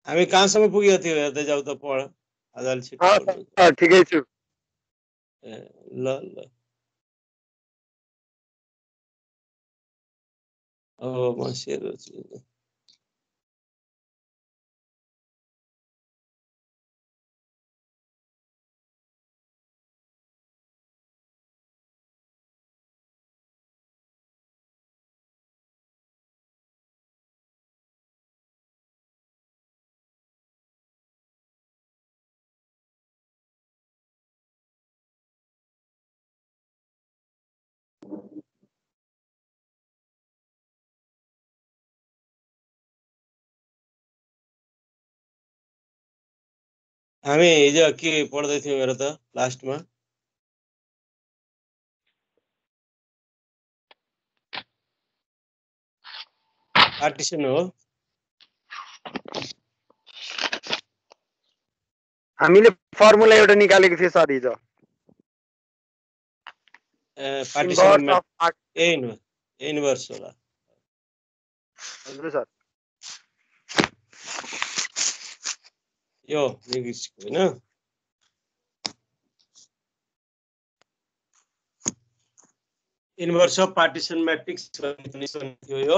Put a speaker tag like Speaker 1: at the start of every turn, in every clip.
Speaker 1: हामी कहाँसम्म पुगेको थियो हेर्दै जाऊ त पढ आजले छिटो पढ्नु
Speaker 2: ठिकै छु
Speaker 1: ल ल अब म सेयर गर्छु हामी हिजो के पढ्दै थियौं हेर त लास्टमा पार्टिसन हो
Speaker 2: हामीले फर्मुला एउटा निकालेको थियो सर हिजो
Speaker 1: पार्टिसन इन्भर्स होला
Speaker 2: हजुर सर
Speaker 1: यो नेगेटिभ हैन इन्भर्स अफ पार्टिसन मैट्रिक्स थियो यो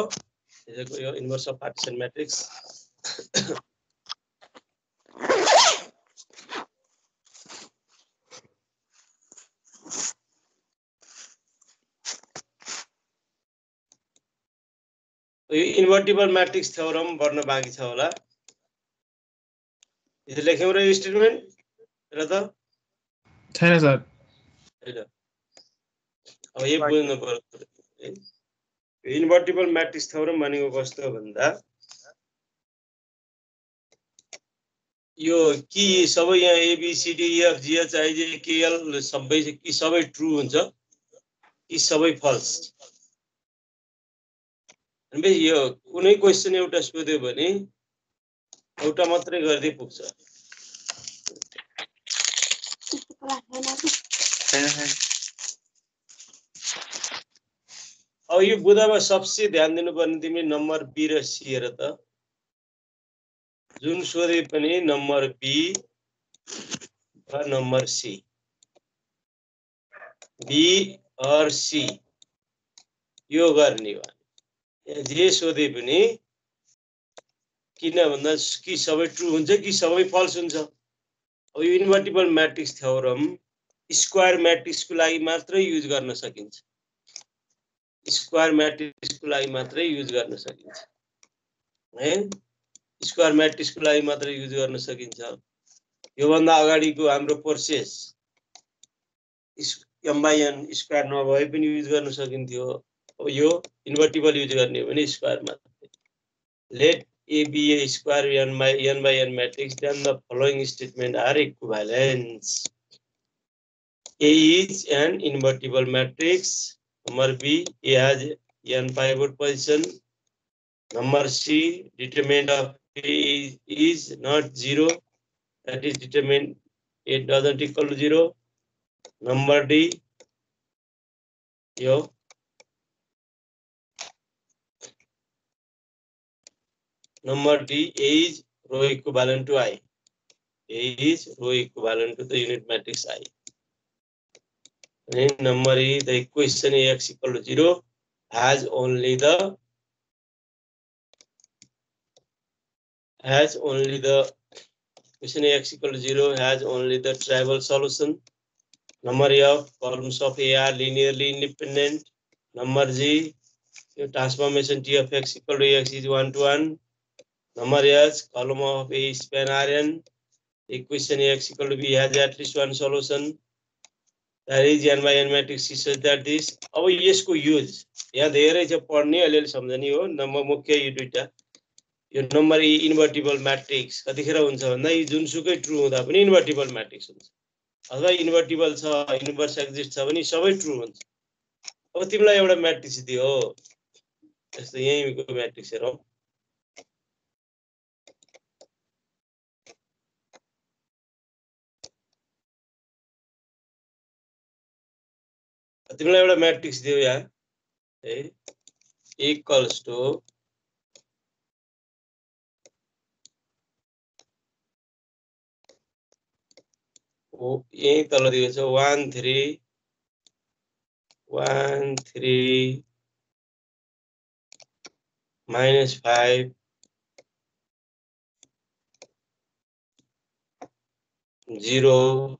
Speaker 1: यसको यो इन्भर्स अफ पार्टिसन मैट्रिक्स यो इन्भर्टिबल मैट्रिक्स थ्योरम पढ्न बाँकी छ होला यो लेख्यौ र स्टेटमेन्ट र त
Speaker 3: छैन सर
Speaker 1: हैन अब यो बुझ्नु पर्यो इन्भर्टिबल मैट्रिक्स थ्योरम भनेको कस्तो भन्दा यो कि सबै यहाँ A B C D F G H I J K L सबै कि सबै ट्रू हुन्छ कि सबै फल्स अनि यो कुनै क्वेशन एउटा सोध्यो भने एउटा मात्रै गर्दै पुग्छ अब यो बुदामा सबसे ध्यान दिनुपर्ने तिमी नम्बर बी र सी हेर त जुन सोधे पनि नम्बर बी र नम्बर सी बी और सी यो गर्ने हो जे सोधे पनि किन भन्दा कि सबै ट्रू हुन्छ कि सबै फल्स हुन्छ अब यो इन्भर्टिबल मैट्रिक्स थ्योरम स्क्वायर मैट्रिक्स को लागि मात्रै युज गर्न सकिन्छ स्क्वायर मैट्रिक्स को लागि मात्रै युज गर्न सकिन्छ है स्क्वायर मैट्रिक्स को लागि मात्रै युज गर्न सकिन्छ यो भन्दा अगाडिको हाम्रो प्रोसेस m/n स्क्वायर नभए पनि युज गर्न सकिन्थ्यो अब यो इन्भर्टिबल युज गर्ने हो भने स्क्वायर मात्रै late A be a square n by n matrix, then the following statement are equivalent. A is an invertible matrix. Number B, A has n pivot position. Number C, determinant of A is not 0. That is determinant it doesn't equal to 0. Number D, yo. Number D, A is rho equivalent to I. A is rho equivalent to the unit matrix I. And number E, the equation AX equal to 0 has only the equation AX equal to 0 has only the trivial solution. Number E of columns of A are linearly independent. Number G, your transformation T of X equal to X is 1 to 1. Number S, column of A span Rn. Equation X equal to B has at least one solution. That is n by n matrix is such that this. अब यसको use यहाँ धेरै छ पढ्ने अलिअलि सम्झने हो number मुख्य यो दुईटा यो नम्बर इन्भर्टिबल मैट्रिक्स कतिखेर हुन्छ भन्दा यो जुनसुकै ट्रू हुँदा पनि इन्भर्टिबल मैट्रिक्स हुन्छ अथवा इन्भर्टिबल छ इन्भर्स एक्जिस्ट छ भने सबै ट्रू हुन्छ अब तिमीलाई एउटा मैट्रिक्स दियो जस्तो यहीँको मैट्रिक्स हेरौँ तिमीलाई एउटा मैट्रिक्स दियो यहाँ है इक्वल्स टु यही तल दिएको छ 1 3 minus 5 0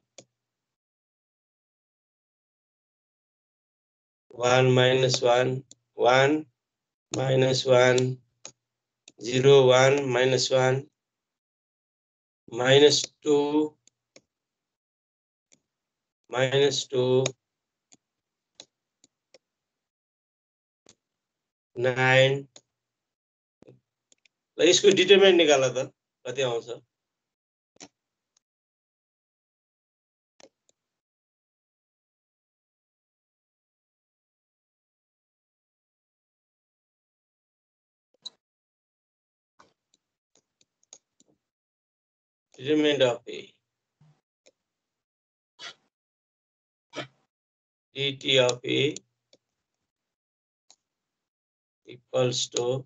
Speaker 1: 1 minus 1 1 minus 1 0 1 minus 1 minus 2 9 ल यसको डिटरमिनेन्ट निकाल त कति आउँछ determinant of A dt of A equals to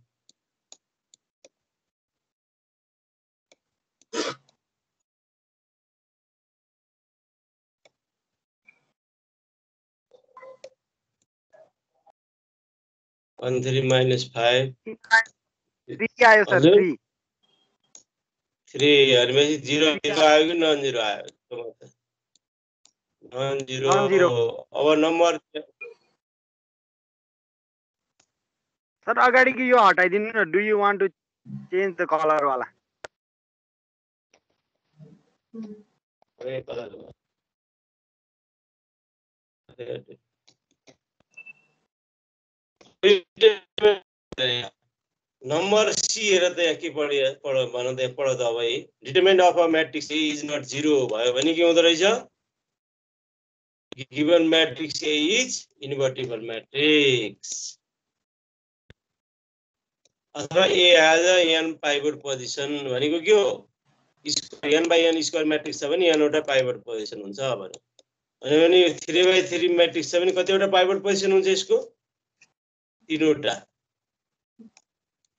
Speaker 1: one 3 minus 5
Speaker 2: 3 आयो सर 3
Speaker 1: 3 भनेपछि 0 आयो कि नन 0 आयो नन 0 अब नम्बर
Speaker 2: सर अगाडिको यो हटाइदिनु न do you want to change the colour वाला
Speaker 1: नम्बर सी हेर त यहाँ के पढ भन त पढ त अब है determinant of a matrix A is not 0 भयो भने के हुँदो रहेछ given matrix A is invertible matrix अथवा A as a n pivot position भनेको के हो n by n square matrix छ भने n वटा पाइभट पोजिसन हुन्छ भने 3/3 म्याट्रिक्स छ भने कतिवटा पाइभट पोजिसन हुन्छ यसको 3 वटा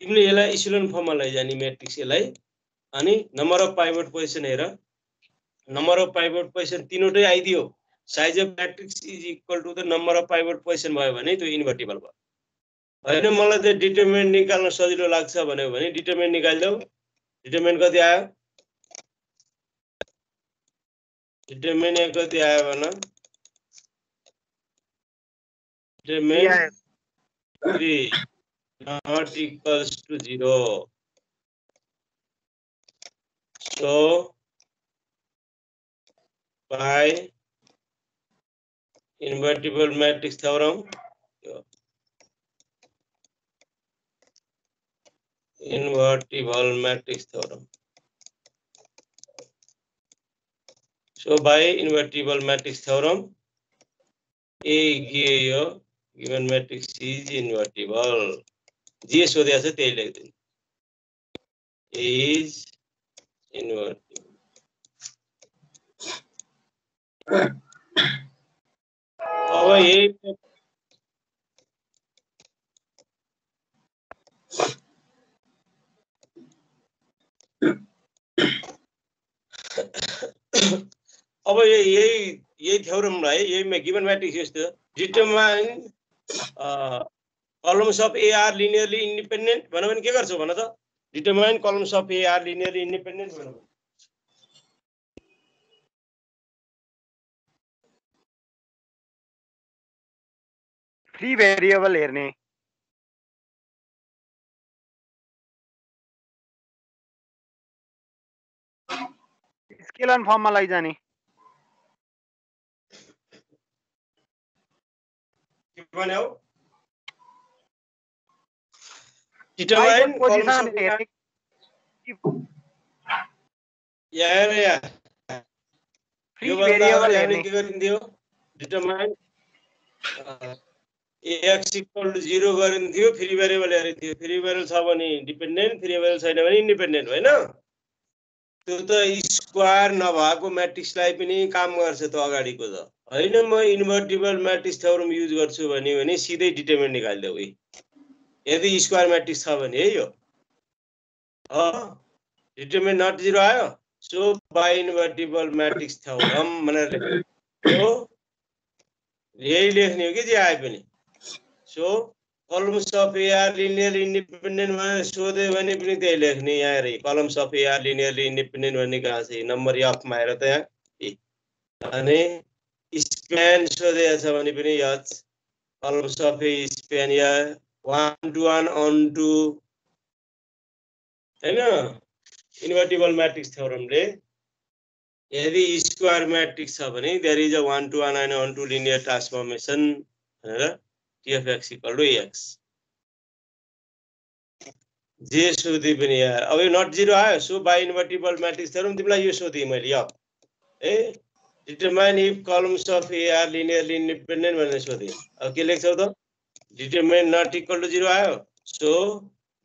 Speaker 1: तिमीले यसलाई इचेलोन फर्ममा लैजाने म्याट्रिक्स यसलाई अनि नम्बर अफ पाइभट पोजिसन हेर नम्बर अफ पाइभट पोजिसन 3 वटै आइदियो size of matrix is equal to the number of pivot position भयो भने त्यो इन्भर्टिबल भयो हैन मलाई त डिटरमिनेन्ट निकाल्न सजिलो लाग्छ भन्यो भने डिटरमिनेन्ट निकाल्देऊ डिटरमिनेन्ट कति आयो डिटरमिनेन्ट कति आयो भन determinant 3 not equals to 0 so by invertible matrix theorem invertible matrix theorem so by invertible matrix theorem A given matrix is invertible जे सोधेको छ त्यही लेख्दिनु is invertible अब यही अब यही थ्योरमलाई यही गिवन म्याट्रिक्स यस्तो determine columns of A are linearly independent भन्नु भने के गर्छौ भन त determine columns of A are linearly independent भन्नु
Speaker 2: फ्री भेरिएबल हेर्ने स्केलर फर्ममा लैजाने
Speaker 1: के भन्यौ determine columns of yeah
Speaker 2: free variable हेर्ने
Speaker 1: के गरिन्थ्यो determine x equal to 0 गरिन्थ्यो फ्री भेरिएबल हेरिन्थ्यो फ्री भेरिएबल छ भने डिपेन्डेन्ट फ्री भेरिएबल छैन भने इन्डिपेन्डेन्ट हैन त्यो त स्क्वायर नभएको म्याट्रिक्सलाई पनि काम गर्छ त अगाडिको त हैन म इन्भर्टिबल म्याट्रिक्स थ्योरम युज गर्छु भने सिधै डिटरमिनेन्ट निकाल्देऊ है यदि स्क्वायर म्याट्रिक्स छ भने है यो डिटरमिनेन्ट नट 0 आयो so by invertible matrix theorem भनेर लेख्यो यही लेख्ने हो कि जे आए पनि so columns of AR linearly independent भनेर सोध्यो भने पनि त्यही लेख्ने यहाँ हेर columns of AR linearly independent भन्ने कहाँ छ नम्बर f मा हेर त यहाँ अनि स्प्यान सोधेको छ भने पनि यच columns of A span yeah 1 to 1 on to हैन इन्भर्टिबल म्याट्रिक्स थ्योरमले यदि स्क्वायर म्याट्रिक्स छ भने there is a 1 to 1 and 1 to linear transformation भनेर TFX equal to AX जे सोधे पनि यार अब यो नट जिरो आयो so by invertible matrix theorem तिमीलाई यो सोधे मैले अब A determine if columns of A are linearly independent भनेर सोधे अब के लेख्छौ त determine not equal to zero आयो so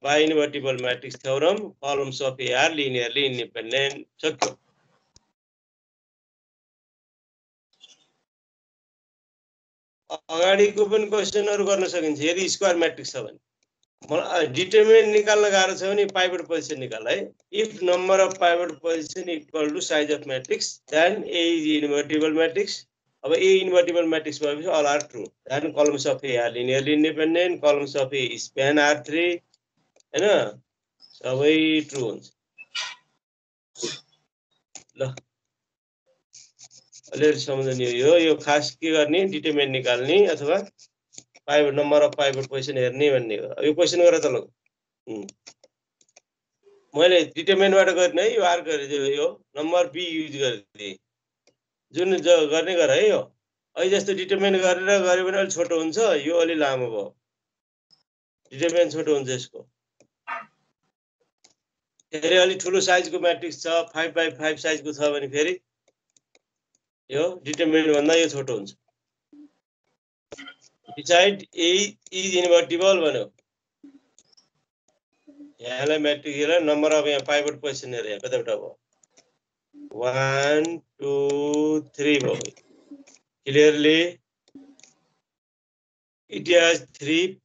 Speaker 1: by invertible matrix theorem columns of A are linearly independent सक्यो अगाडिको पनि क्वेशनहरु गर्न सकिन्छ यदि स्क्वायर म्याट्रिक्स छ भने डिटरमिनेन्ट निकाल्न गाह्रो छ भने पाइभट पोजिसन निकाल है if number of pivot position equal to size of matrix then A is invertible matrix अब ए इन्भर्टिबल म्याट्रिक्स भएपछि all are true then columns of A are linearly independent columns of A span R 3 हैन सबै true हुन्छ ल अलि सम्झने यो खास के गर्ने डिटरमिनेन्ट निकाल्ने अथवा pivot number of pivot position हेर्ने भन्ने हो यो क्वेशन गर त ल मैले डिटरमिनेन्टबाट गर्ने है यो आर गरे यो नम्बर बी युज गर्दै जुन गर्ने गर है यो अहिले जस्तो डिटरमिनेन्ट गरेर गरे भने अलि छोटो हुन्छ यो अलि लामो भयो डिटरमिनेन्ट छोटो हुन्छ यसको फेरि अलि ठुलो साइजको म्याट्रिक्स छ 5 by 5 साइजको छ भने फेरि यो डिटरमिनेन्ट भन्दा यो छोटो हुन्छ डिसाइड ए इज इन्भर्टिबल भन्यो यहाँलाई म्याट्रिक्स हेर नम्बर अफ यहाँ पाइभट पोजिसन हेर यहाँ कतिवटा भयो 1 2 3 भयो clearly it has 3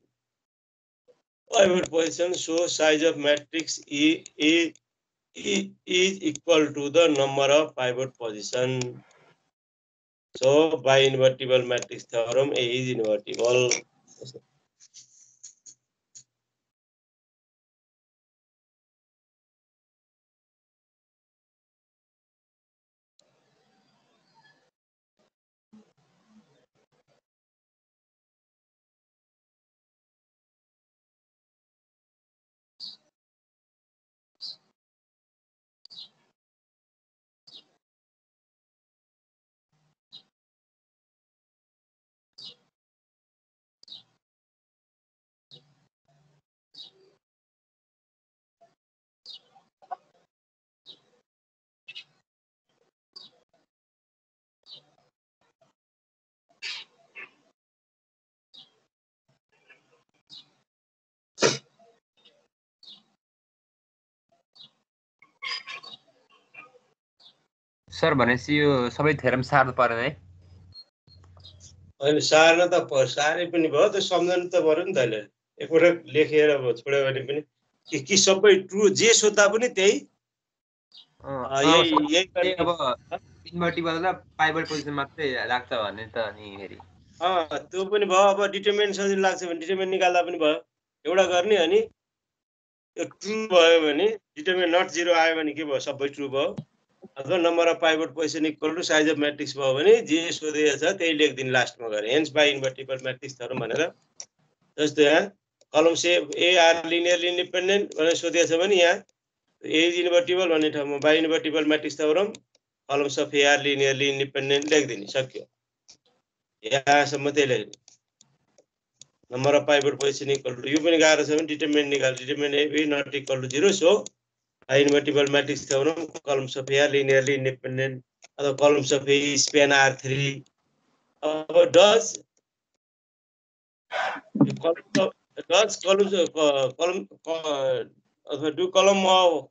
Speaker 1: pivot position so size of matrix is equal to the number of pivot position so by invertible matrix theorem A is invertible
Speaker 4: sir भनेपछि यो सबै थ्योरम सार्नु पर्दैन है
Speaker 1: अहिले सार्न त सारे पनि भयो त सम्झनु त पर्यो नि त अहिले एकपटक लेखेर छोड्यो भने पनि कि सबै ट्रु जे सोध्दा पनि त्यही यही
Speaker 4: अब इन्भर्टिबल र पाइभट पोजिसन मात्रै लाग्छ भने त अनि फेरि
Speaker 1: त्यो पनि भयो अब डिटरमिनेन्ट सजिलो लाग्छ भने डिटरमिनेन्ट निकाल्दा पनि भयो एउटा गर्ने अनि यो ट्रु भयो भने डिटरमिनेन्ट नट जिरो आयो भने के भयो सबै ट्रु भयो अथवा number of pivot position equal to size of matrix भयो भने जे सोधेको छ त्यही लेखिदिनु लास्टमा गरे hence by invertible matrix theorem भनेर जस्तो यहाँ columns A are linearly independent भनेर सोधेको छ भने यहाँ ए इज इन्भर्टिबल भन्ने ठाउँमा by invertible matrix theorem columns of A are linearly independent लेखिदिने सक्यो यहाँसम्म त्यही लेख्ने number of pivot position equal to यो पनि गाह्रो छ भने डिटरमिनेन्ट निकाल्नु determinant A not equal to 0 so invertible matrix theorem columns of A are linearly independent or columns of A span R3 does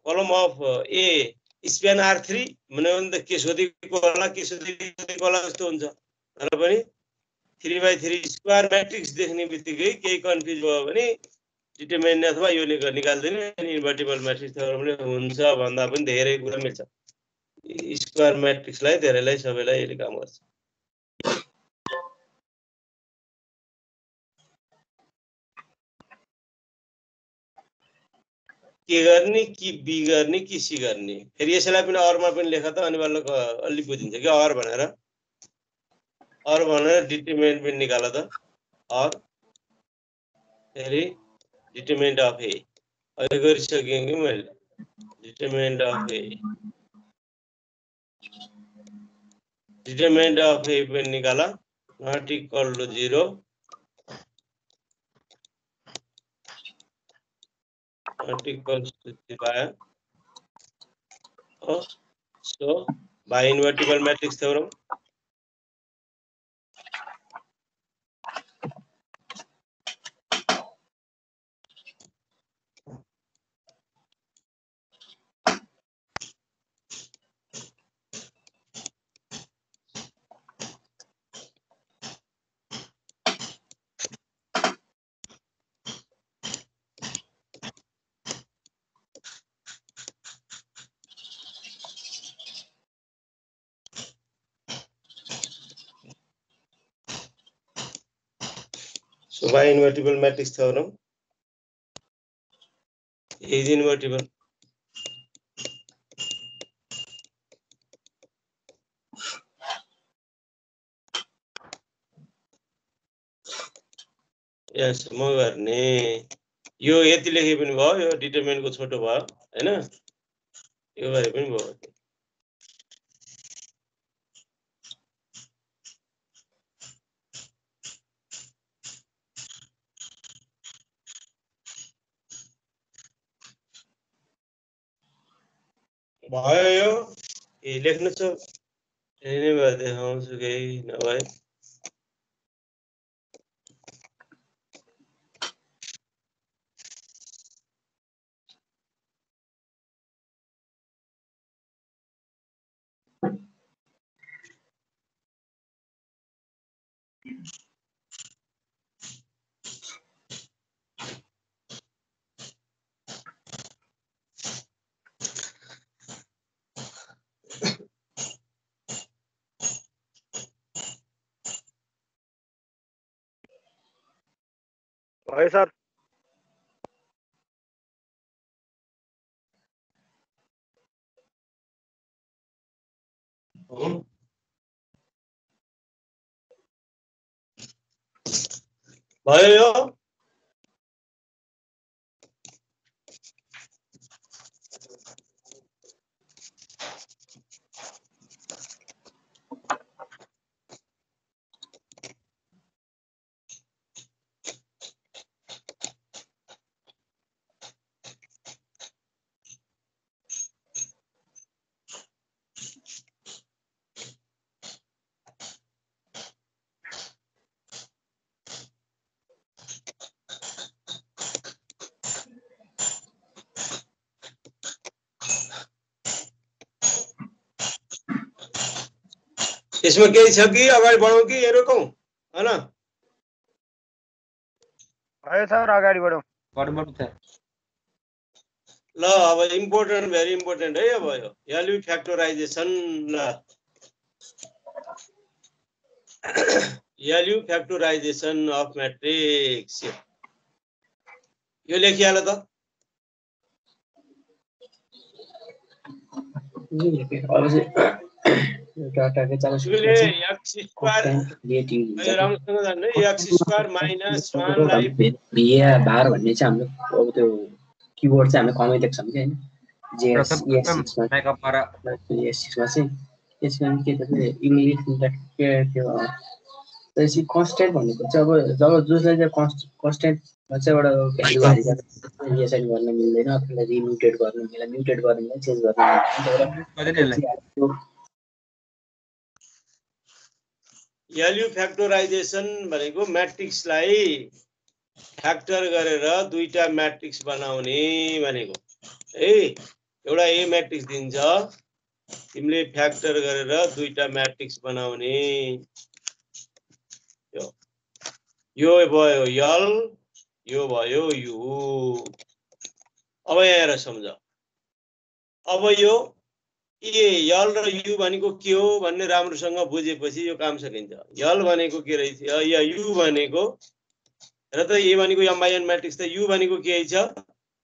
Speaker 1: column of A span R3 भने त के सोधेको होला के सोधेको होला जस्तो हुन्छ तर पनि 3/3 स्क्वायर म्याट्रिक्स देख्ने बित्तिकै केही कन्फ्युज भयो भने डिटरमिनेन्ट अथवा यो निकाल्दिने इन्भर्टिबल म्याट्रिक्स थ्योरमले हुन्छ भन्दा पनि धेरै कुरा मिल्छ स्क्वायर म्याट्रिक्सलाई धेरैलाई सबैलाई यसले काम गर्छ के गर्ने कि बी गर्ने कि सी गर्ने फेरि यसैलाई पनि अरमा पनि लेख त अनिवार्य अलि बुझिन्छ कि अर भनेर डिटरमिनेन्ट पनि निकाल त अर फेरि डिटरमिनेन्ट अफ ए अहिले गरिसकेँ कि मैले डिटरमिनेन्ट अफ ए पनि निकाल not equal to 0 not equals to 3 so by invertible matrix theorem So by invertible matrix theorem is invertible. Yes, म गर्ने यो यति लेखे पनि भयो यो डिटरमिनेन्ट को छोटो भयो हैन यो गरे पनि भयो भयो यो ए लेख्नु छ यही नै देखाउँछु केही नभए
Speaker 2: भयो सर
Speaker 1: भयो यो यसमा केही छ कि अगाडि बढौं कि रोकौं हैन
Speaker 2: भयो सर अगाडि बढौं
Speaker 4: बढ्नु छ
Speaker 1: ल अब इम्पोर्टेन्ट भेरी इम्पोर्टेन्ट है अब यो भ्यालु फ्याक्टराइजेसन ल भ्यालु फ्याक्टराइजेसन अफ म्याट्रिक्स यो लेखिहाल त
Speaker 5: डाटाकै चालु
Speaker 1: यसले x स्क्वायर राम्रोसँग जान्नु x स्क्वायर माइनस 1 लाई
Speaker 5: भिए बार भन्ने चाहिँ हाम्रो अब त्यो किवर्ड चाहिँ हामीले कमै देख्छौं के हैन जेएस एस6 मा एस6 मा चाहिँ यसमा के त इङ्ग्लिश के त्यो त्यसै कन्स्ट्यान्ट भनेको चाहिँ अब जब जसलाई चाहिँ कन्स्ट्यान्ट मा चाहिँ एउटा भ्यालु हालेर रिएसाइन गर्न मिल्दैन अथवा रिम्युटेट गर्न मिल्दैन म्युटेट गर्न चेन्ज गर्न मिल्दैन
Speaker 1: भ्यालु फ्याक्टराइजेसन भनेको म्याट्रिक्सलाई फ्याक्टर गरेर दुईटा म्याट्रिक्स बनाउने भनेको है एउटा ए म्याट्रिक्स दिन्छ तिमीले फ्याक्टर गरेर दुईटा म्याट्रिक्स बनाउने यो भयो यल यो भयो यु अब यहाँ हेर सम्झ अब यो ए यल र यु भनेको के हो भन्ने राम्रोसँग बुझेपछि यो काम सकिन्छ। यल भनेको के रहेछ, यु भनेको र त ए भनेको m by n मैट्रिक्स त यु भनेको के छ,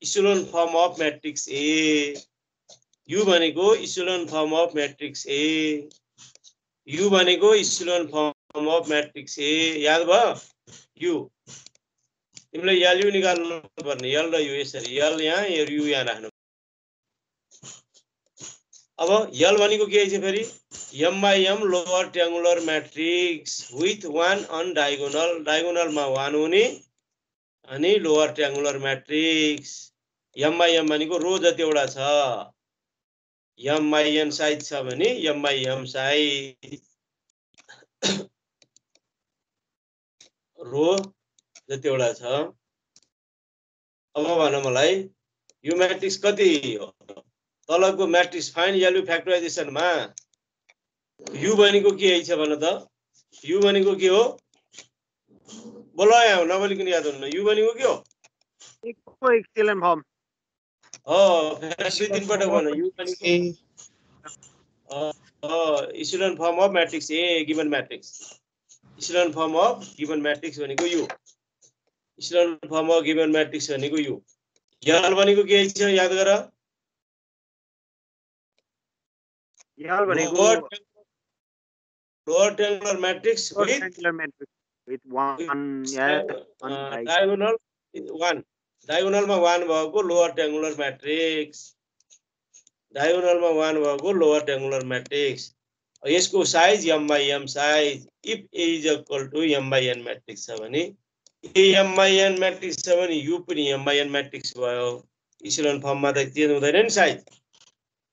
Speaker 1: echelon form of matrix A. U भनेको echelon form of matrix A, U भनेको echelon form of matrix A. याद भयो? यु तिमीले यल यु निकाल्नु पर्ने, यल र यु यसरी, यल यहाँ यु यहाँ राख्नु। अब यल भनेको के छ फेरि, m by m lower triangular matrix with 1 on diagonal, डायगोनलमा 1 हुने अनि lower triangular matrix. m by m भनेको रो जतिवटा छ, m by n साइज छ भने m by m साइज रो जतिवटा छ। अब भन मलाई यो मैट्रिक्स कति हो, तलको मैट्रिक्स फाइन्ड भ्यालु फ्याक्टराइजेसनमा यु भनेको के छ भन त, यु भनेको के हो, बोल यहाँ नबोलिकन याद हुन्न, यु भनेको के हो?
Speaker 2: इक्विलेन फर्म
Speaker 1: दुई तीन पटक भन, यु भनेको echelon form of matrix A given matrix, echelon form of given matrix भनेको U, echelon form of given matrix भनेको यु। यल भनेको के छ याद गर,
Speaker 2: यल भनेको
Speaker 1: lower triangular matrix
Speaker 2: with 1
Speaker 1: diagonal 1, डायगोनलमा 1 भएको लोअर ट्रायंगुलर मैट्रिक्स, डायगोनलमा 1 भएको लोअर ट्रायंगुलर मैट्रिक्स। यसको size m by m size. If a is equal to m by n matrix छ भने, a m by n matrix छ भने u पनि m by n मैट्रिक्स भयो। इचेलोन फर्ममा त चेन्ज हुँदैन नि साइज।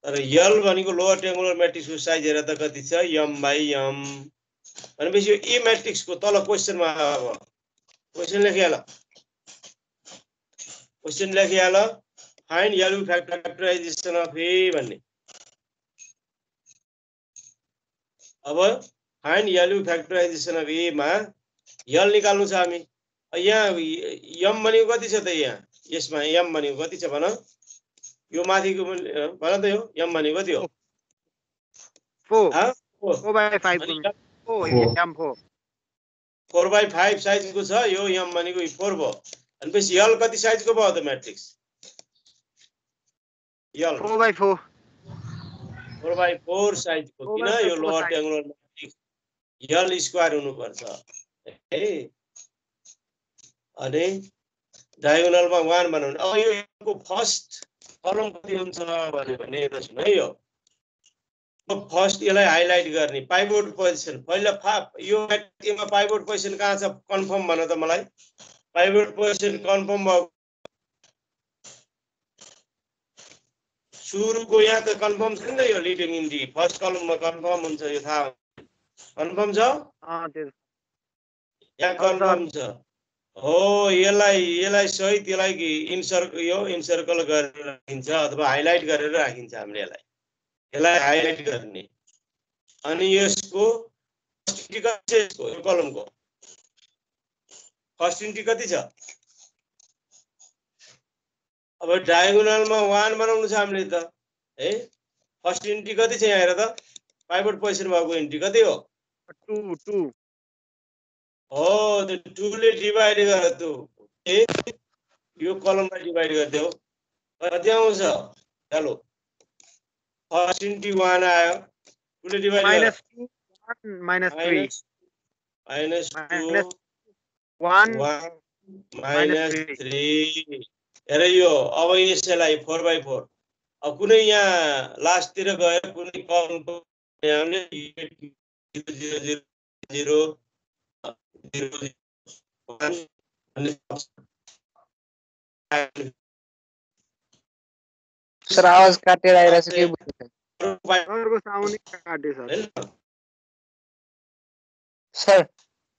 Speaker 1: तर यल भनेको लोअर ट्रायंगुलर मैट्रिक्सको साइज हेर त कति छ, m by m भनेपछि यो ए मैट्रिक्सको तल क्वेशनमा, अब क्वेशन लेखिहाल, क्वेशन लेखिहाल, find LU factorization of A भन्ने। अब find LU factorization of A मा यल निकाल्नु छ हामी। यहाँ m भनेको कति छ त, यहाँ यसमा m भनेको कति छ भन, यो माथिको भन त, यो m भनेको कति हो?
Speaker 2: 4/5
Speaker 1: 4/5 साइजको छ, यो m भनेको 4 भयो। भनेपछि यल कति साइजको भयो त मैट्रिक्स, यल 4/4 साइजको, किन यो लोअर ट्रायंगुलर मैट्रिक्स यल स्क्वायर हुनुपर्छ है। अनि डायगोनलमा 1 बनाउने। अब यो फर्स्ट कलम कति हुन्छ भने त सुन है, यो फर्स्ट यसलाई हाइलाइट गर्ने पाइभोट पोजिसन। पहिला यो मैट्रिक्समा पाइभोट पोजिसन कहाँ छ कन्फर्म भन त मलाई, पाइभोट पोजिसन कन्फर्म भयो सुरुको यहाँ त कन्फर्म छ नि, यो लिडिङ इन डी फर्स्ट कलममा कन्फर्म हुन्छ, यो थाहा कन्फर्म छ, यहाँ कन्फर्म छ हो। यसलाई सहित यसलाई इन्सर्कल गरेर राखिन्छ अथवा हाइलाइट गरेर राखिन्छ हामीले, यसलाई हाइलाइट गर्ने। अनि यसको फर्स्ट इन्ट्री कति छ, यसको यो कलमको फर्स्ट इन्ट्री कति छ? अब डायगोनलमा 1 बनाउनु छ हामीले त है। फर्स्ट इन्ट्री कति छ यहाँ हेर त, पाइभोट पोजिसन भएको इन्ट्री कति हो?
Speaker 2: 2
Speaker 1: हो, त्यो 2 ले डिभाइड गर, त्यो यो कलमलाई डिभाइड गरिदेऊ, कति आउँछ हेलो, फर्स्ट इन्ट्री 1 आयो, 2 ले डिभाइड गर, -3 हेर यो। अब यसलाई 4/4, अब कुनै यहाँ लास्टतिर गएर कुनै कलमको हामीले 0 0 0 0
Speaker 6: सर आवाज काटेर आइरहेछ के बुझ्नु सर,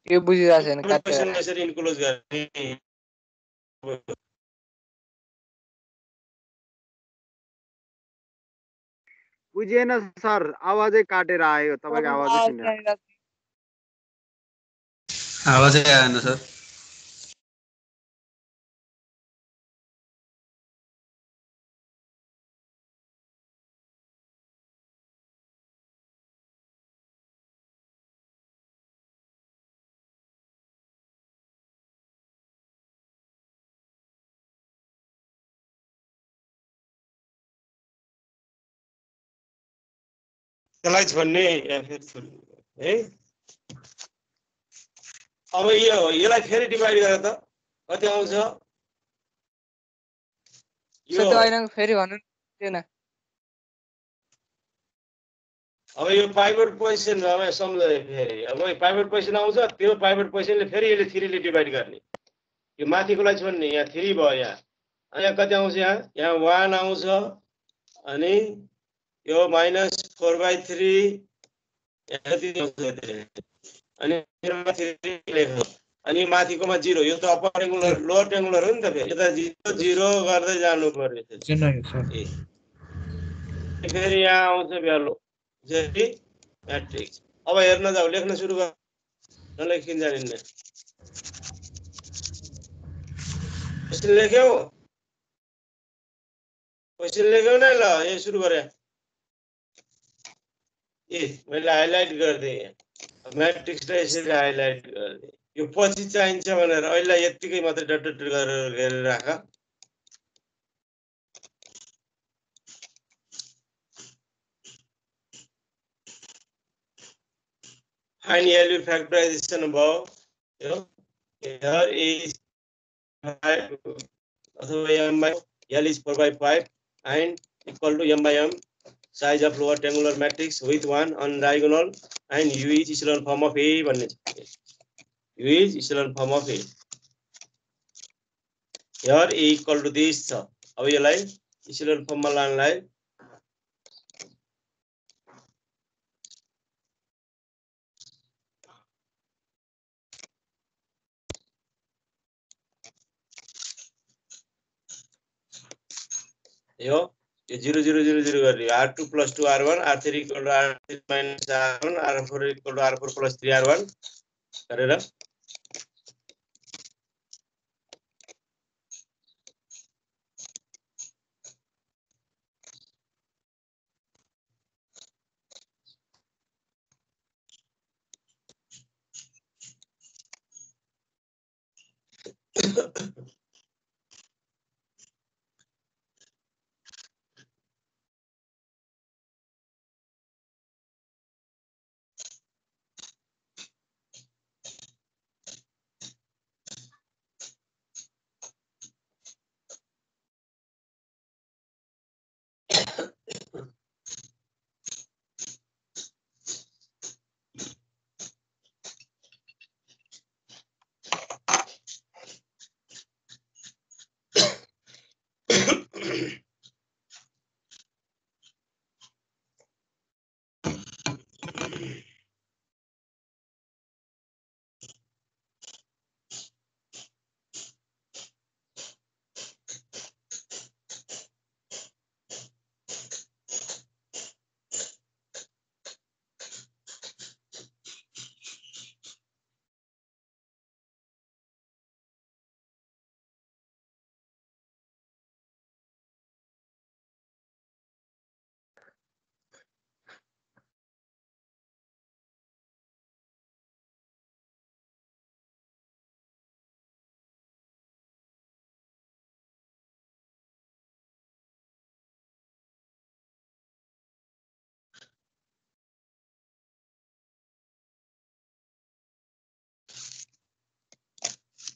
Speaker 6: के बुझिरहेको छैन काटेर।
Speaker 1: यसरी इन्क्लोज गर्ने
Speaker 2: बुझिएन सर, आवाजै काटेर आयो, तपाईको आवाजै सुनिरहेको,
Speaker 7: आवाजै आएन सर।
Speaker 1: त्यसलाई छोड्ने या फेरि छोड्ने है। अब यसलाई फेरि डिभाइड गरेर त कति आउँछ यो
Speaker 6: त्यो हैन फेरि भन्नु थिएन।
Speaker 1: अब यो पाइभट पोजिसन अब सम्झ फेरि अब पाइभट पोजिसन आउँछ त्यो पाइभट पोजिसनले फेरि यसले 3 ले डिभाइड गर्ने यो माथिकोलाई छोड्ने यहाँ 3 भयो यहाँ कति आउँछ यहाँ 1 आउँछ अनि यो -4/3 यति आउँछ अनि माथिकोमा 0 यो त अप्पर ट्रायंगुलर लोअर ट्रायंगुलर हो नि त फेरि यता 0 गर्दै जानु पर्यो फेरि यहाँ आउँछ भ्यालु जेरी मैट्रिक्स। अब हेर्न जाऊ लेख्न सुरु गर नलेखिन जानिन्न क्वेशन लेख्यौ न ल यो सुरु गरे मैले हाइलाइट गर्दै मैट्रिक्स लाई यसरी हाइलाइट गर्दै यो पछि चाहिन्छ भनेर अहिले यतिकै मात्रै डट डट गरेर घेरेर राख। Find LU factorization above. Here is 5 m by L is 4/5 and equal to m by m size of lower triangular matrix with 1 on diagonal and U is echelon form of A. U is echelon form of A. Here A equal to this. अब यसलाई echelon form मा लानलाई यो 0 0 0 0 गर्ने R2 + 2 R1 R3 equal to R3 minus R1 R4 equal to R4 plus 3 R1 गरेर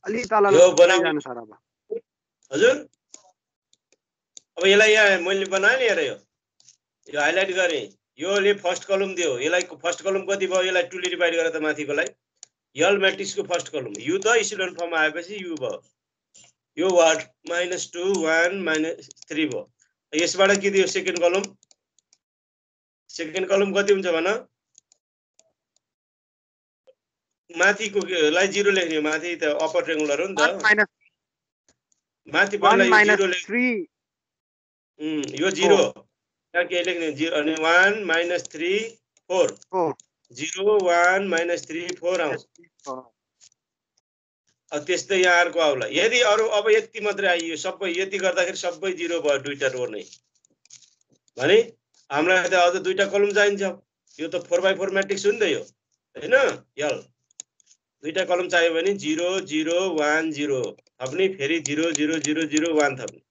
Speaker 2: अलि तल
Speaker 1: यो बनाउनु
Speaker 2: जानु सर अब
Speaker 1: हजुर अब यसलाई यहाँ मैले बनाए नि हेर यो हाइलाइट गरे योले फर्स्ट कलम दियो यसलाई फर्स्ट कलम कति भयो यसलाई 2 ले डिभाइड गरेर त माथिकोलाई यल मैट्रिक्स को फर्स्ट कलम यु त इक्विलेन्ट फर्म आएपछि यु भयो यो वाट -2 1 -3 भयो यसबाट के दियो सेकेन्ड कलम कति हुन्छ भन माथिको लाई 0 लेख्ने माथि त अप्पर ट्रायंगुलर हो नि त माथि पहिला 0 लेख्ने यो 0 यहाँ के लेख्ने 0 अनि 1 -3 4 0 1 -3 4 आउँछ अब त्यस्तै यहाँ अर्को आउला यदि अरु अब यति मात्रै आइयो सबै यति गर्दाखेरि सबै 0 भयो दुईटा रो नै भने हामीलाई त अझ दुईटा कलम चाहिन्छ यो त 4/4 मैट्रिक्स हो नि त यो हैन यल दुईटा कलम चाहियो भने 0 0 1 0 थप्ने फेरि 0 0 0 0 1 थप्ने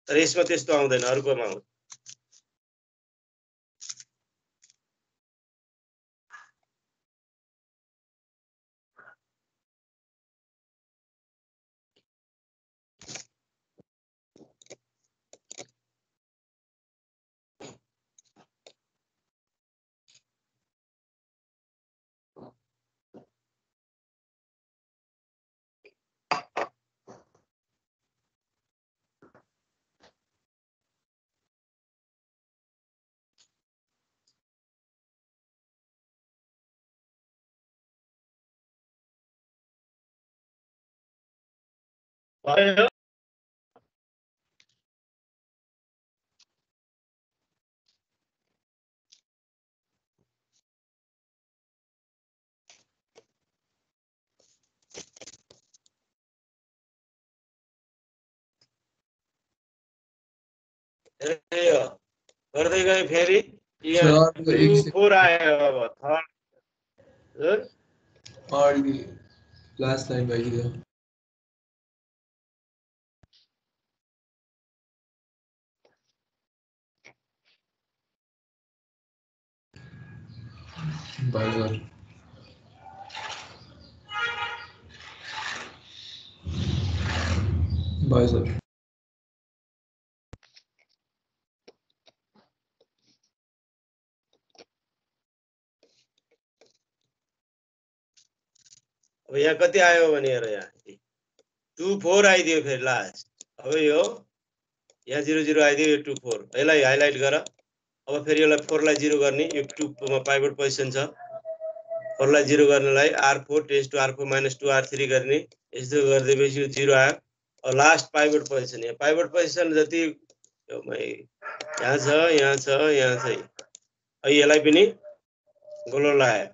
Speaker 1: तर यसमा त्यस्तो आउँदैन अर्कोमा आउँछ भयो गर्दै गए फेरि यहाँ 2 4 आयो अब थर्ड
Speaker 3: लास्ट लाइन भइदियो भयो सर
Speaker 1: अब यहाँ कति आयो भने हेर यहाँ 2 4 आइदियो फेरि लास्ट अब यो यहाँ 0 0 आइदियो यो 2 4 यसलाई हाइलाइट गर अब फेरि यसलाई 4 लाई 0 गर्ने यो 2 मा पाइभट पोजिसन छ 4 लाई 0 गर्नलाई R4 tense to R4 - 2 R3 गर्ने यस्तो गर्दैपछि यो 0 आयो अब लास्ट पाइभट पोजिसन यहाँ पाइभट पोजिसन जति यहाँ छ यहाँ छ यहाँ छ यसलाई पनि गोलो लगायो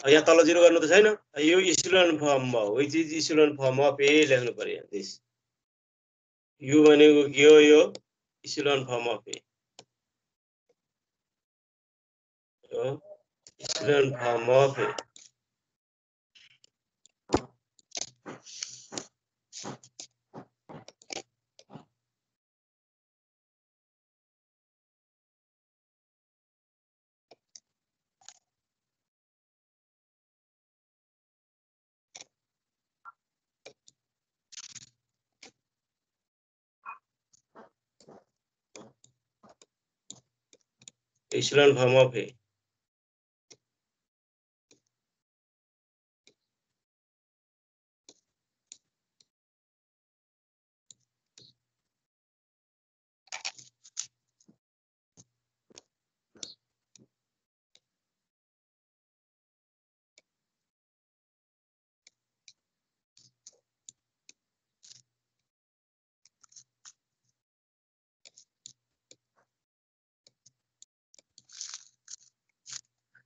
Speaker 1: यहाँ तल 0 गर्नु त छैन यो इक्सेलोन फर्म हो व्हिच इज इक्सेलोन फर्म अफ ए लेख्नु पर्यो दिस यो भनेको के हो यो इक्सेलोन फर्म अफ ए हो echelon form of A echelon form of A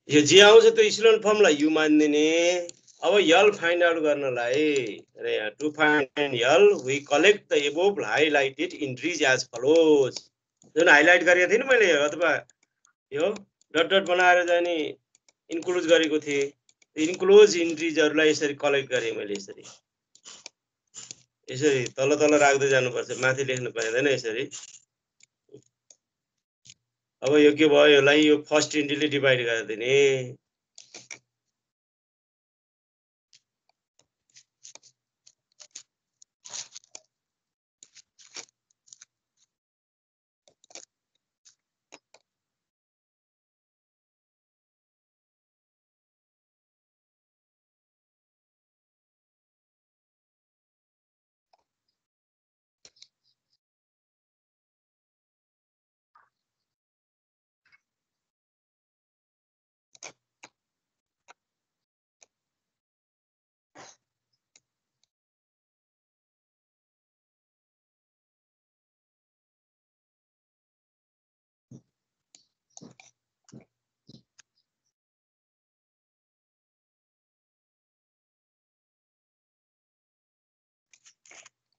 Speaker 1: यो जे आउँछ त्यो इक्सेलोन फर्मलाई यु मान्दिने अब यल फाइन्ड आउट गर्नलाई अरे यहाँ to find L we collect the above highlighted entries as follows जुन हाइलाइट गरेको थिएँ नि मैले अथवा यो डट डट बनाएर चाहिँ नि इन्क्लुज गरेको थिएँ इन्क्लोज इन्ट्रिजहरूलाई यसरी कलेक्ट गरेँ मैले यसरी यसरी तल तल राख्दै जानुपर्छ माथि लेख्नु पर्दैन यसरी अब यो के भयो यसलाई यो फर्स्ट इन्ट्रीले डिभाइड गरिदिने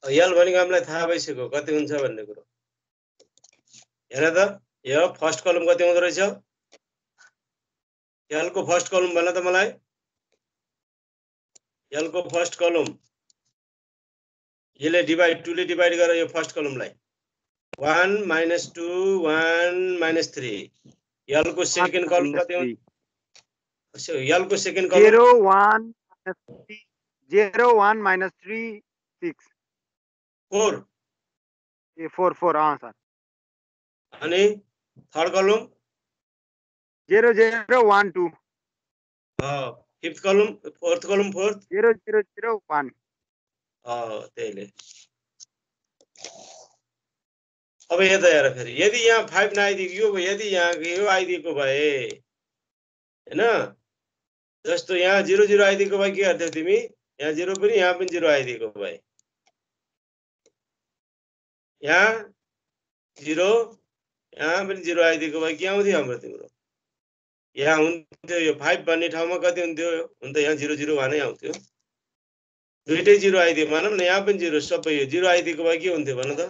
Speaker 1: यल भनेको हामीलाई थाहा भइसक्यो कति हुन्छ भन्ने कुरो हेर त यो फर्स्ट कलम कति हुँदो रहेछ यल को फर्स्ट कलम भन त मलाई यल को फर्स्ट कलम यसले डिभाइड 2 ले डिभाइड गरेर यो फर्स्ट कलमलाई 1 - 2 1 - 3 यल को सेकेन्ड कलम कति हुन्छ यल को सेकेन्ड कलम
Speaker 2: 0 1 0 1 - 3 6
Speaker 1: 4
Speaker 2: ए 4 4 हां सर
Speaker 1: अनि थर्ड कलम
Speaker 2: 0 0 1 2
Speaker 1: फिफ्थ कलम फोर्थ कलम
Speaker 2: 0 0 0 1
Speaker 1: त्यहीले अब यता हेर फेरि यदि यहाँ 5 नआइदिएको यो यदि यहाँ यो आइदिएको भए हैन जस्तो यहाँ 0 0 आइदिएको भए के गर्थ्यौ तिमी यहाँ 0 पनि यहाँ पनि 0 आइदिएको भए यहाँ 0 यहाँ पनि 0 आइदिएको भए के आउँथ्यो हाम्रो तिम्रो यहाँ हुन्थ्यो यो 5 भन्ने ठाउँमा कति हुन्थ्यो हुन त यहाँ 0 0 1 आउँथ्यो दुईटै 0 आइदियो मानौँ न यहाँ पनि 0 सबै यो 0 आइदिएको भए के हुन्थ्यो भन त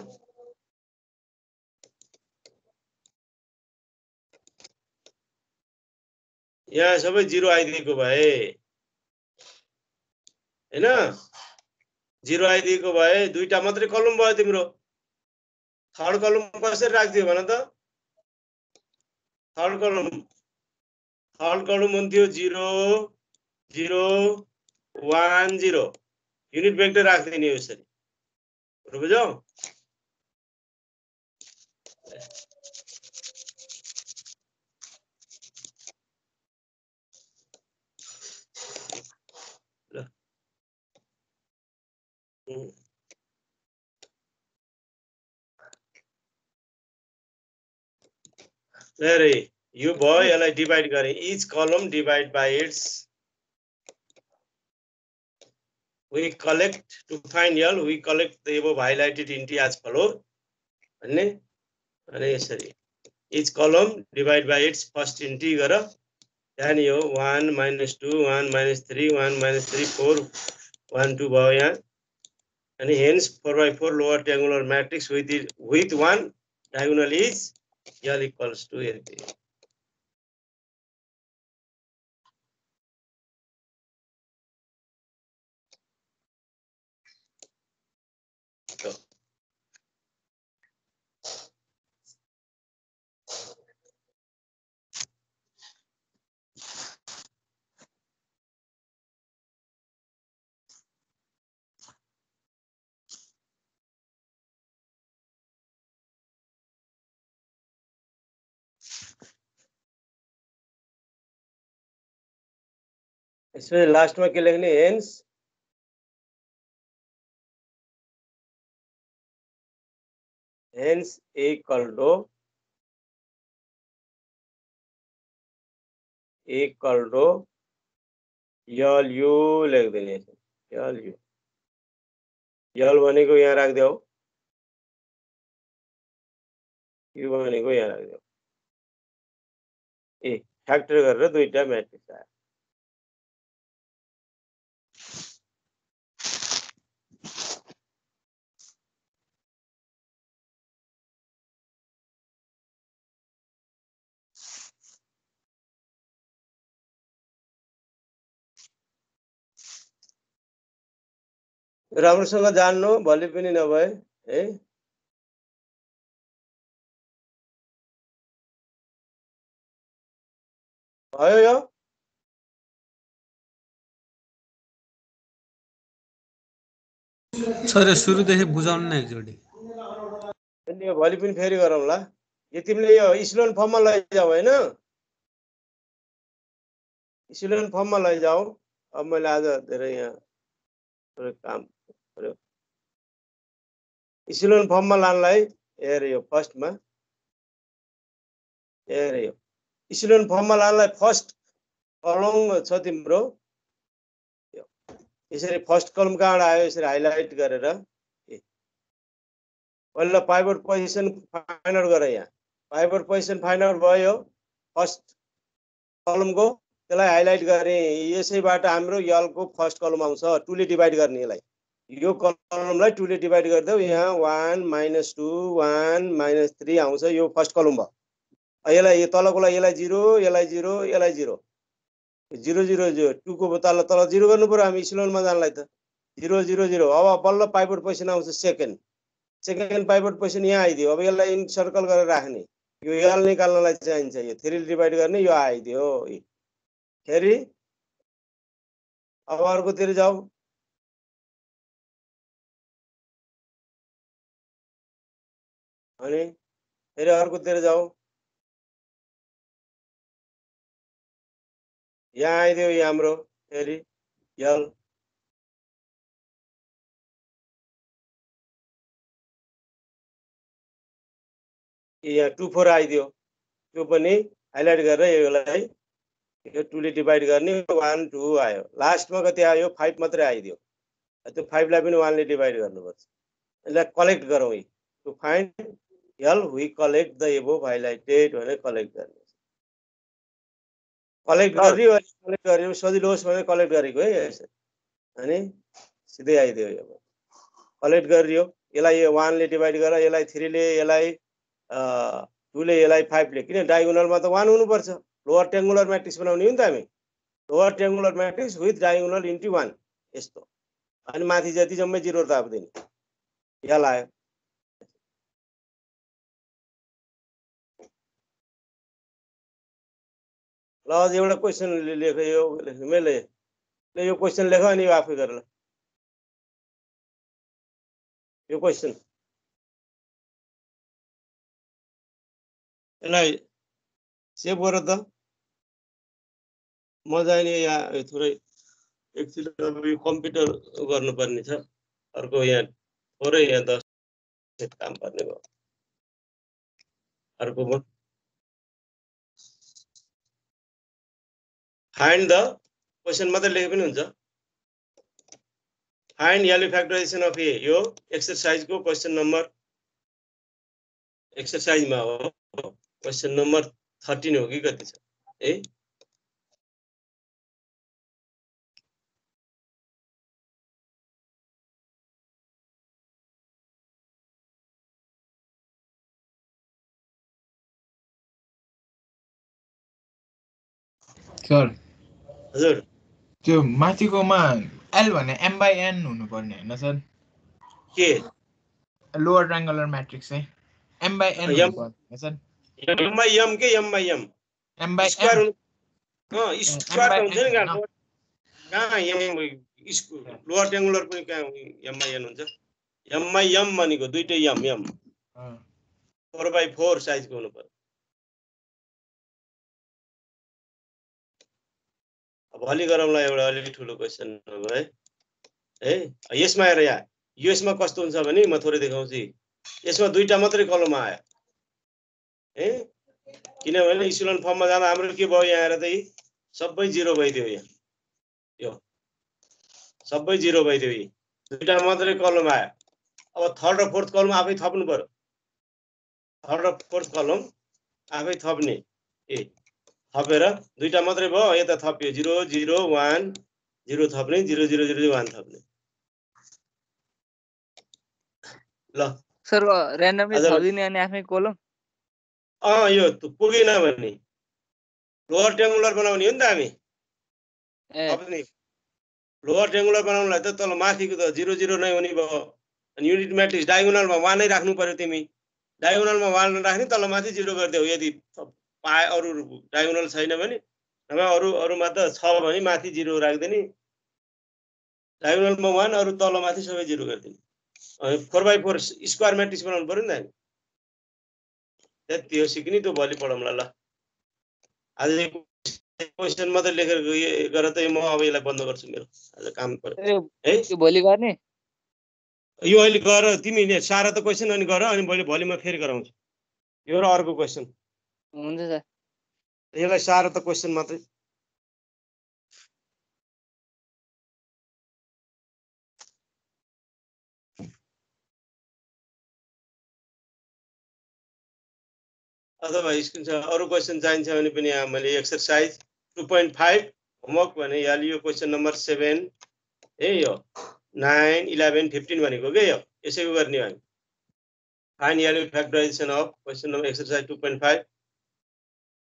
Speaker 1: यहाँ सबै 0 आइदिएको भए हैन 0 आइदिएको भए दुईटा मात्रै कलम भयो तिम्रो थर्ड कलम कसरी राख्दियो भन त थर्ड कलम हुन्थ्यो 0 0 1 0 युनिट वेक्टर राख्दिने यसरी बुझ्यौ There, you boy, I divide करें. Each column divide by its. We collect to find L. We collect the above highlighted int as follow. Sorry. Each column divide by its first integer. Then you 1 minus 2, 1 minus 3, 1 minus 3, 4, 1 2 boy. And hence 4 by 4 lower triangular matrix with one diagonal is L equals to LP. So. इसमें last में क्या लिखने hence equal to LU लेख देंगे LU भनेको यहाँ राख दो U भनेको यहाँ राख दो ए फ्याक्टर गरेर दुईटा मैट्रिक्स आयो राम्रोसँग जान्नु भोलि पनि नभए है भयो यो
Speaker 7: सर सुरुदेखि बुझाउनु न एकचोटि
Speaker 1: अनि भोलि पनि फेरि गरौँला यो तिमीले यो इस्लोन फर्ममा लैजाऊ हैन इस्लोन फर्ममा लैजाऊ अब मैले आज धेरै यहाँ काम गर्यो इस्लोन फर्ममा लानलाई हेरे यो फर्स्टमा हेरे यो इस्लोन फर्ममा लानलाई फर्स्ट कलम छ तिम्रो यसरी फर्स्ट कलम कहाँबाट आयो यसरी हाइलाइट गरेर पहिला पाइभट पोजिसन फाइन्ड आउट गरे यहाँ पाइभट पोजिसन फाइन्ड आउट भयो फर्स्ट कलमको त्यसलाई हाइलाइट गरे यसैबाट हाम्रो यल को फर्स्ट कलम आउँछ 2 ले डिवाइड गर्ने यसलाई यो कलमलाई 2 ले डिवाइड गर्दै यहाँ 1 - 2 1 - 3 आउँछ यो फर्स्ट कलम भयो यसलाई यो तलकोलाई यसलाई 0 यसलाई 0 यसलाई 0 0 0 0 2 को तल 0 गर्नु पर्यो हामी इस्लोनमा जानलाई त 0 0 0 अब बल्ल पाइभट पोजिसन आउँछ सेकेन्ड पाइभट पोजिसन यहाँ आइदियो अब यसलाई इन सर्कल गरेर राख्ने यो यल निकाल्नलाई चाहिन्छ यो 3 ले डिवाइड गर्ने यो आइदियो फेरि अब अर्कोतिर जाऊ अनि फेरि अर्कोतिर जाऊ यहाँ आइदियो यो हाम्रो फेरि यल यहाँ 2 4 आइदियो त्यो पनि हाइलाइट गरेर यसलाई यो 2 ले डिवाइड गर्ने 1 2 आयो लास्टमा कति आयो 5 मात्रै आइदियो त्यो 5 लाई पनि 1 ले डिवाइड गर्नुपर्छ यसलाई कलेक्ट गरौँ to find L we collect the above highlighted भने कलेक्ट गर्ने कलेक्ट गरियो सजिलो होस् भने कलेक्ट गरेको है यसरी अनि सिधै आइदियो यो कलेक्ट गरियो यसलाई 1 ले डिवाइड गरेर यसलाई 3 ले यसलाई 2 ले यसलाई 5 ले किन डायगोनलमा त 1 हुनु पर्छ लोअर ट्रायंगुलर मैट्रिक्स बनाउने हो नि त हामी lower triangular matrix with diagonal into 1 यस्तो अनि माथि जति जम्मै 0 ताप्दिने यहाँ आयो ल अझ एउटा क्वेशन लेख यो मैले यो क्वेशन लेख अनि आफै गर ल यो क्वेशन यसलाई सेभ गर त म जाने यहाँ थोरै एकछिन यो कम्प्युटर गर्नुपर्ने छ अर्को यहाँ थोरै यहाँ 10 काम पर्ने भयो अर्को फाइन्ड द क्वेशन मात्र लेखे पनि हुन्छ find LU factorization of A यो एक्सरसाइज को क्वेशन नम्बर एक्सरसाइज मा हो क्वेशन नम्बर 13 हो कि कति छ ए
Speaker 3: सर
Speaker 1: हजुर
Speaker 3: त्यो माथिकोमा L भने m by n हुनु पर्ने हैन सर
Speaker 1: के
Speaker 3: लोअर ट्रायंगुलर मैट्रिक्स है m by n हुनु पर्ने सर
Speaker 1: m by m के m by m
Speaker 3: m by
Speaker 1: square
Speaker 3: n
Speaker 1: square हुन्छ नि कहाँ m लोअर ट्रायंगुलर पनि कहाँ m by n हुन्छ m by m भनेको दुईटै m 4/4 साइज को हुनु पर्छ भोलि गरौँला एउटा अलि ठुलो क्वेशन हो है यसमा हेर यहाँ यसमा कस्तो हुन्छ भने म थोरै देखाउँछु यसमा दुईटा मात्रै कलम आयो है किनभने इक्वेलन फर्ममा जाँदा हाम्रो के भयो यहाँ हेर त सबै 0 भइदियो यहाँ यो सबै 0 भइदियो दुईटा मात्रै कलम आयो अब थर्ड र फोर्थ कलम आफै थप्नु पर्यो थर्ड र फोर्थ कलम आफै थप्ने थपेर दुईटा मात्रै भयो यता थप्यो 0 0 1 0 थप्ने 0 0 0 1 थप्ने ल
Speaker 6: सर र्यान्डमली थपिदिने अनि आफै कोलम
Speaker 1: यो पुगेन भने लोअर ट्रायंगुलर बनाउने हो नि त हामी थप्ने लोअर ट्रायंगुलर बनाउनलाई त तल माथिको त 0 0 नै हुने भयो अनि युनिट म्याट्रिक्स डायगोनलमा 1 नै राख्नु पर्यो तिमी डायगोनलमा 1 राख्ने तल माथि 0 गर्दियौ यदि पाए अरु डायगोनल छैन भने नभए अरुमा त छ भने माथि 0 राख्दिने डायगोनलमा 1 अरु तल माथि सबै 0 गर्दिने अनि 4/4 स्क्वायर म्याट्रिक्स बनाउनु पर्यो नि त त्यति हो सिक्ने त्यो भोलि पढौँला ल आज क्वेशन मात्र लेखेर गर त म अब यसलाई बन्द गर्छु मेरो आज काम पर्यो है
Speaker 6: त्यो भोलि गर्ने
Speaker 1: यो अहिले गर तिमीले सारा त क्वेशन अनि गर अनि भोलि म फेरि गराउँछु यो र अर्को क्वेशन
Speaker 6: हुन्छ सर
Speaker 1: यसलाई सारा त क्वेशन मात्रै अथवा स्क्रिन अरु क्वेशन चाहिन्छ भने पनि यहाँ मैले एक्सरसाइज 2.5 होमवर्क भने यहाँ लियो क्वेशन नम्बर 7 ए यो 9 11 15 भनेको के यो यसैको गर्ने हामी find LU factorization of question number exercise 2.5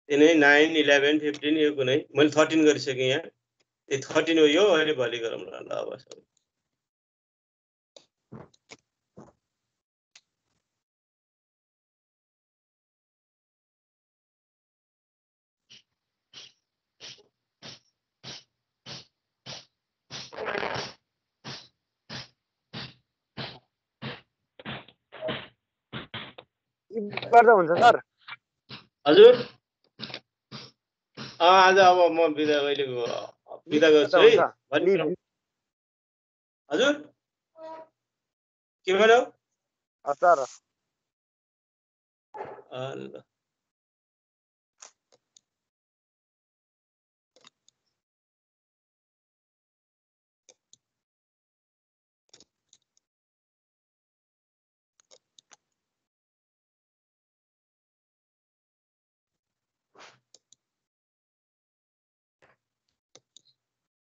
Speaker 1: तिनै 9 11 15 यो कुनै मैले 13 गरिसके यहाँ ए 13 हो यो अहिले भोलि गरौँला ल अब सबै
Speaker 2: गर्दा हुन्छ सर
Speaker 1: हजुर आज अब म बिदा गर्छु है हजुर के भन्यौ
Speaker 2: सर